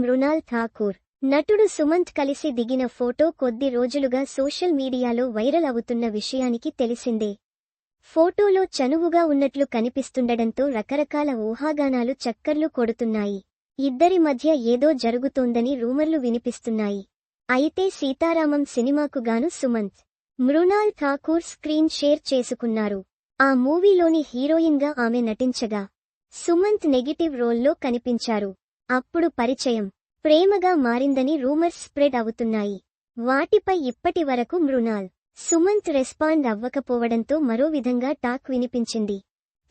మృణాల్ ఠాకూర్, నటుడు సుమంత్ కలిసి దిగిన ఫోటో కొద్ది రోజులుగా సోషల్ మీడియాలో వైరల్ అవుతున్న విషయానికి తెలిసిందే. ఫోటోలో చనువుగా ఉన్నట్లు కనిపిస్తుండడంతో రకరకాల ఊహాగానాలు చక్కర్లు కొడుతున్నాయి. ఇద్దరి మధ్య ఏదో జరుగుతోందని రూమర్లు వినిపిస్తున్నాయి. అయితే సీతారామం సినిమాకు గాను సుమంత్, మృణాల్ ఠాకూర్ స్క్రీన్ షేర్ చేసుకున్నారు. ఆ మూవీలోని హీరోయిన్గా ఆమె నటించగా సుమంత్ నెగిటివ్ రోల్లో కనిపించారు. అప్పుడు పరిచయం ప్రేమగా మారిందని రూమర్స్ స్ప్రెడ్ అవుతున్నాయి. వాటిపై ఇప్పటి వరకు మృణాల్, సుమంత్ రెస్పాండ్ అవ్వకపోవడంతో మరో విధంగా టాక్ వినిపించింది.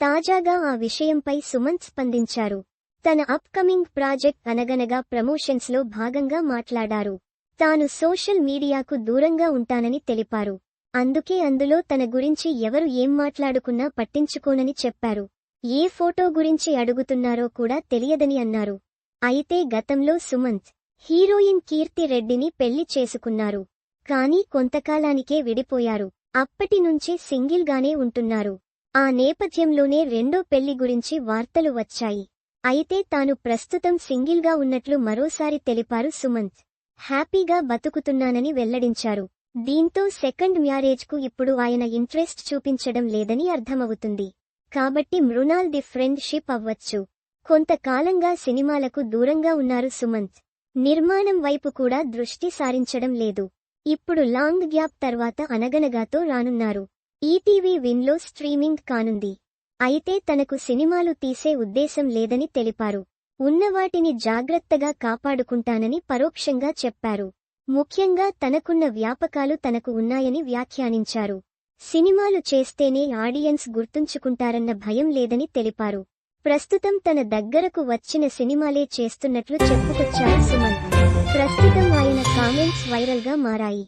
తాజాగా ఆ విషయంపై సుమంత్ స్పందించారు. తన అప్కమింగ్ ప్రాజెక్ట్ అనగనగా ప్రమోషన్స్లో భాగంగా మాట్లాడారు. తాను సోషల్ మీడియాకు దూరంగా ఉంటానని తెలిపారు. అందుకే అందులో తన గురించి ఎవరు ఏం మాట్లాడుకున్నా పట్టించుకోనని చెప్పారు. ఏ ఫోటో గురించి అడుగుతున్నారో కూడా తెలియదని అన్నారు. అయితే గతంలో సుమంత్ హీరోయిన్ కీర్తి రెడ్డిని పెళ్లి చేసుకున్నారు. కానీ కొంతకాలానికే విడిపోయారు. అప్పటి నుంచి సింగిల్ గానే ఉంటున్నారు. ఆ నేపథ్యంలోనే రెండో పెళ్లి గురించి వార్తలు వచ్చాయి. అయితే తాను ప్రస్తుతం సింగిల్గా ఉన్నట్లు మరోసారి తెలిపారు సుమంత్. హ్యాపీగా బతుకుతున్నానని వెల్లడించారు. దీంతో సెకండ్ మ్యారేజ్కు ఇప్పుడు ఆయన ఇంట్రెస్ట్ చూపించడం లేదని అర్థమవుతుంది. కాబట్టి మృణాల్ ది ఫ్రెండ్ షిప్ అవ్వచ్చు. కొంతకాలంగా సినిమాలకు దూరంగా ఉన్నారు సుమంత్. నిర్మాణం వైపు కూడా దృష్టి సారించడం లేదు. ఇప్పుడు లాంగ్ గ్యాప్ తర్వాత అనగనగాతో రానున్నారు. ఈటీవీ విన్లో స్ట్రీమింగ్ కానుంది. అయితే తనకు సినిమాలు తీసే ఉద్దేశం లేదని తెలిపారు. ఉన్నవాటిని జాగ్రత్తగా కాపాడుకుంటానని పరోక్షంగా చెప్పారు. ముఖ్యంగా తనకున్న వ్యాపకాలు తనకు ఉన్నాయని వ్యాఖ్యానించారు. సినిమాలు చేస్తేనే ఆడియన్స్ గుర్తుంచుకుంటారన్న భయం లేదని తెలిపారు. ప్రస్తుతం తన దగ్గరకు వచ్చిన సినిమాలే చేస్తున్నట్లు చెప్పుకొచ్చారు సుమంత్. ప్రస్తుతం ఆయన కామెంట్స్ వైరల్గా మారాయి.